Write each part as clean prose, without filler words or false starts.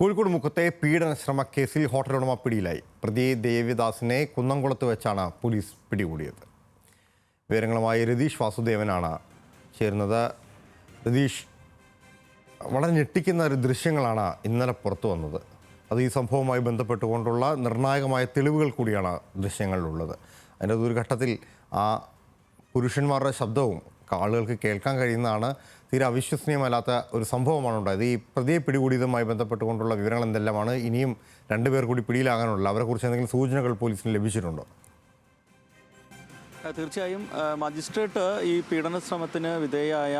കോഴിക്കോട് മുക്കത്തെ പീഡന ശ്രമ കേസിൽ ഹോട്ടൽ ഉടമ പിടിയിലായി. പ്രതി ദേവിദാസിനെ കുന്നംകുളത്ത് വെച്ചാണ് പോലീസ് പിടികൂടിയത്. വിവരങ്ങളുമായി രതീഷ് വാസുദേവനാണ് ചേരുന്നത്. രതീഷ്, വളരെ ഞെട്ടിക്കുന്ന ഒരു ദൃശ്യങ്ങളാണ് ഇന്നലെ പുറത്തു വന്നത്. അത് ഈ സംഭവവുമായി ബന്ധപ്പെട്ടുകൊണ്ടുള്ള നിർണായകമായ തെളിവുകൾ കൂടിയാണ് ദൃശ്യങ്ങളിലുള്ളത്. അതിൻ്റെ ഒരു ഘട്ടത്തിൽ ആ പുരുഷന്മാരുടെ ശബ്ദവും ആളുകൾക്ക് കേൾക്കാൻ കഴിയുന്നതാണ്. തീരെ അവിശ്വസനീയമല്ലാത്ത ഒരു സംഭവമാണ് ഉണ്ടായത്. ഈ പ്രതിയെ പിടികൂടിയതുമായി ബന്ധപ്പെട്ടുകൊണ്ടുള്ള വിവരങ്ങൾ എന്തെല്ലാമാണ്? ഇനിയും രണ്ടുപേർ കൂടി പിടിയിലാകാനുള്ള അവരെക്കുറിച്ച് എന്തെങ്കിലും സൂചനകൾ പോലീസിന് ലഭിച്ചിട്ടുണ്ടോ? തീർച്ചയായും മജിസ്ട്രേറ്റ് ഈ പീഡന ശ്രമത്തിന് വിധേയയായ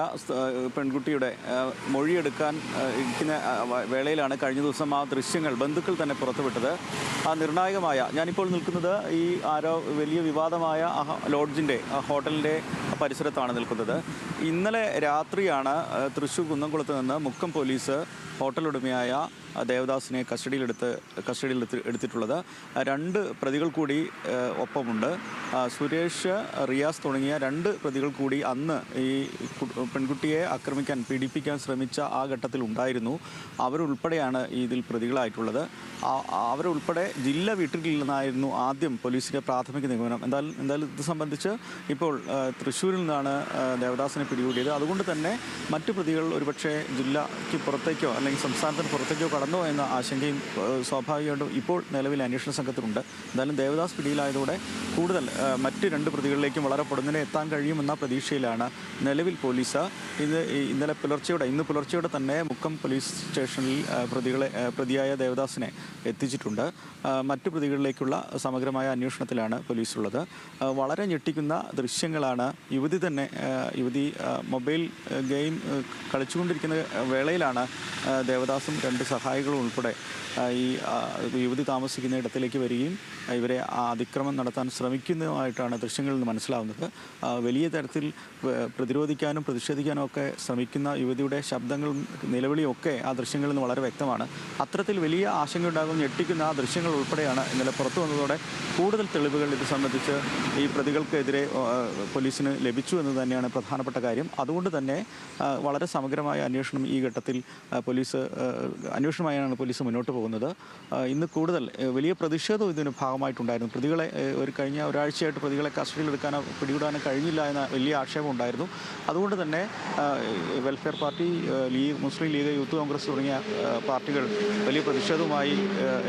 പെൺകുട്ടിയുടെ മൊഴിയെടുക്കാൻ ഇരിക്കുന്ന വേളയിലാണ് കഴിഞ്ഞ ദിവസം ആ ദൃശ്യങ്ങൾ ബന്ധുക്കൾ തന്നെ പുറത്തുവിട്ടത്. ആ നിർണായകമായ, ഞാനിപ്പോൾ നിൽക്കുന്നത് ഈ വലിയ വിവാദമായ ലോഡ്ജിൻ്റെ ഹോട്ടലിൻ്റെ പരിസരത്താണ് നിൽക്കുന്നത്. ഇന്നലെ രാത്രിയാണ് തൃശ്ശൂർ കുന്നംകുളത്ത് നിന്ന് മുക്കം പോലീസ് ഹോട്ടൽ ഉടമയായ ദേവദാസിനെ കസ്റ്റഡിയിലെടുത്തിട്ടുള്ളത്. രണ്ട് പ്രതികൾ കൂടി ഒപ്പമുണ്ട്. സുരേഷ്, റിയാസ് തുടങ്ങിയ രണ്ട് പ്രതികൾ കൂടി അന്ന് ഈ പെൺകുട്ടിയെ ആക്രമിക്കാൻ, പീഡിപ്പിക്കാൻ ശ്രമിച്ച ആ ഘട്ടത്തിൽ ഉണ്ടായിരുന്നു. അവരുൾപ്പെടെയാണ് ഇതിൽ പ്രതികളായിട്ടുള്ളത്. അവരുൾപ്പെടെ ജില്ല വിട്ടിട്ടില്ലെന്നായിരുന്നു ആദ്യം പോലീസിൻ്റെ പ്രാഥമിക നിഗമനം. എന്തായാലും ഇത് സംബന്ധിച്ച് ഇപ്പോൾ തൃശ്ശൂരിൽ നിന്നാണ് ദേവദാസിനെ പിടികൂടിയത്. അതുകൊണ്ട് തന്നെ മറ്റു പ്രതികൾ ഒരുപക്ഷെ ജില്ലയ്ക്ക് പുറത്തേക്കോ അല്ലെങ്കിൽ സംസ്ഥാനത്തിന് പുറത്തേക്കോ കടന്നോ എന്ന ആശങ്കയും സ്വാഭാവികമായിട്ടും ഇപ്പോൾ നിലവിൽ അന്വേഷണ സംഘത്തിലുണ്ട്. എന്തായാലും ദേവദാസ് പിടിയിലായതോടെ കൂടുതൽ മറ്റ് രണ്ട് പ്രതികളിലേക്കും വളരെ പൊടുന്നനെ എത്താൻ കഴിയുമെന്ന പ്രതീക്ഷയിലാണ് നിലവിൽ പോലീസ്. ഇന്ന് പുലർച്ചെയോടെ തന്നെ മുക്കം പോലീസ് സ്റ്റേഷനിൽ പ്രതിയായ ദേവദാസിനെ എത്തിച്ചിട്ടുണ്ട്. മറ്റു പ്രതികളിലേക്കുള്ള സമഗ്രമായ അന്വേഷണത്തിലാണ് പോലീസുള്ളത്. വളരെ ഞെട്ടിക്കുന്ന ദൃശ്യങ്ങളാണ്. യുവതി മൊബൈൽ ഗെയിം കളിച്ചുകൊണ്ടിരിക്കുന്ന വേളയിലാണ് ദേവദാസും രണ്ട് സഹായികളും ഉൾപ്പെടെ ഈ യുവതി താമസിക്കുന്ന ഇടത്തിലേക്ക് വരികയും ഇവരെ അതിക്രമം നടത്താൻ ശ്രമിക്കുന്നതുമായിട്ടാണ് ദൃശ്യങ്ങളിൽ നിന്ന് മനസ്സിലാവുന്നത്. വലിയ തരത്തിൽ പ്രതിരോധിക്കാനും പ്രതിഷേധിക്കാനും ഒക്കെ ശ്രമിക്കുന്ന യുവതിയുടെ ശബ്ദങ്ങളും നിലവിളിയും ഒക്കെ ആ ദൃശ്യങ്ങളിൽ നിന്ന് വളരെ വ്യക്തമാണ്. അത്തരത്തിൽ വലിയ ആശങ്കയുണ്ടാകുന്ന ഞെട്ടിക്കുന്ന ആ ദൃശ്യങ്ങൾ ഉൾപ്പെടെയാണ് ഇന്നലെ പുറത്തു വന്നതോടെ കൂടുതൽ തെളിവുകൾ ഇത് സംബന്ധിച്ച് ഈ പ്രതികൾക്കെതിരെ പോലീസിന് ലഭിച്ചു എന്ന് തന്നെയാണ് പ്രധാനപ്പെട്ട കാര്യം. അതുകൊണ്ട് തന്നെ വളരെ സമഗ്രമായ അന്വേഷണം ഈ ഘട്ടത്തിൽ അന്വേഷണമായാണ് പോലീസ് മുന്നോട്ട് പോകുന്നത്. ഇന്ന് കൂടുതൽ വലിയ പ്രതിഷേധവും ഇതിന് ഭാഗമായിട്ടുണ്ടായിരുന്നു. പ്രതികളെ കഴിഞ്ഞ ഒരാഴ്ചയായിട്ട് പ്രതികളെ കസ്റ്റഡിയിലെടുക്കാനോ പിടികൂടാനോ കഴിഞ്ഞില്ല എന്ന വലിയ ആക്ഷേപം ഉണ്ടായിരുന്നു. അതുകൊണ്ട് തന്നെ വെൽഫെയർ പാർട്ടി, മുസ്ലിം ലീഗ്, യൂത്ത് കോൺഗ്രസ് തുടങ്ങിയ പാർട്ടികൾ വലിയ പ്രതിഷേധവുമായി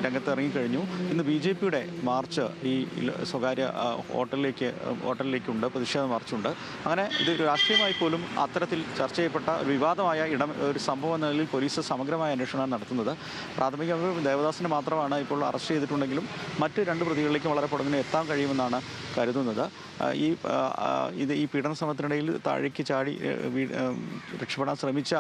രംഗത്ത് ഇറങ്ങിക്കഴിഞ്ഞു. ഇന്ന് BJPയുടെ മാർച്ച് ഈ സ്വകാര്യ ഹോട്ടലിലേക്കുണ്ട്, പ്രതിഷേധ മാർച്ചുണ്ട്. അങ്ങനെ ഇത് രാഷ്ട്രീയമായി പോലും അത്തരത്തിൽ ചർച്ച ചെയ്യപ്പെട്ട വിവാദമായ ഒരു സംഭവം എന്ന നിലയിൽ പോലീസ് സമഗ്രമായ അന്വേഷണമാണ് നടത്തുന്നത്. പ്രാഥമികമായി ദേവദാസിനെ മാത്രമാണ് ഇപ്പോൾ അറസ്റ്റ് ചെയ്തിട്ടുണ്ടെങ്കിലും മറ്റ് രണ്ട് പ്രതികളിലേക്കും വളരെ പൊടുന്നനെ എത്താൻ കഴിയുമെന്നാണ് കരുതുന്നത്. ഈ പീഡന ശ്രമത്തിനിടയിൽ താഴേക്ക് ചാടി രക്ഷപ്പെടാൻ ശ്രമിച്ച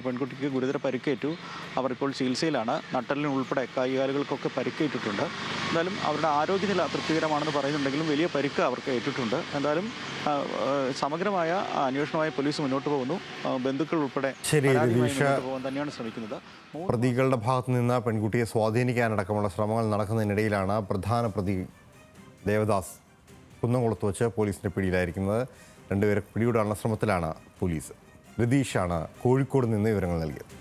പെൺകുട്ടിക്ക് ഗുരുതര പരിക്കേറ്റു. അവർ ഇപ്പോൾ ചികിത്സയിലാണ്. നട്ടെല്ലിനുൾപ്പെടെ കൈകാലുകൾക്കൊക്കെ പരിക്കേറ്റിട്ടുണ്ട്. എന്തായാലും അവരുടെ ആരോഗ്യനില തൃപ്തികരമാണെന്ന് പറയുന്നുണ്ടെങ്കിലും വലിയ പരിക്ക് അവർക്ക് ഏറ്റിട്ടുണ്ട്. എന്തായാലും സമഗ്രമായ അന്വേഷണമായി പോലീസ് മുന്നോട്ട് പോകുന്നു. ബന്ധുക്കൾ ഉൾപ്പെടെ പോകാൻ തന്നെയാണ് ശ്രമിക്കുന്നത്. പ്രതികളുടെ ഭാഗത്തു നിന്ന് പെൺകുട്ടിയെ സ്വാധീനിക്കാനടക്കമുള്ള ശ്രമങ്ങൾ നടക്കുന്നതിനിടയിലാണ് പ്രധാന പ്രതി ദേവദാസ് കുന്നംകുളത്ത് വെച്ച് പോലീസിൻ്റെ പിടിയിലായിരിക്കുന്നത്. രണ്ടുപേരെ പിടികൂടാനുള്ള ശ്രമത്തിലാണ് പോലീസ്. രതീഷാണ് കോഴിക്കോട് നിന്ന് വിവരങ്ങൾ നൽകിയത്.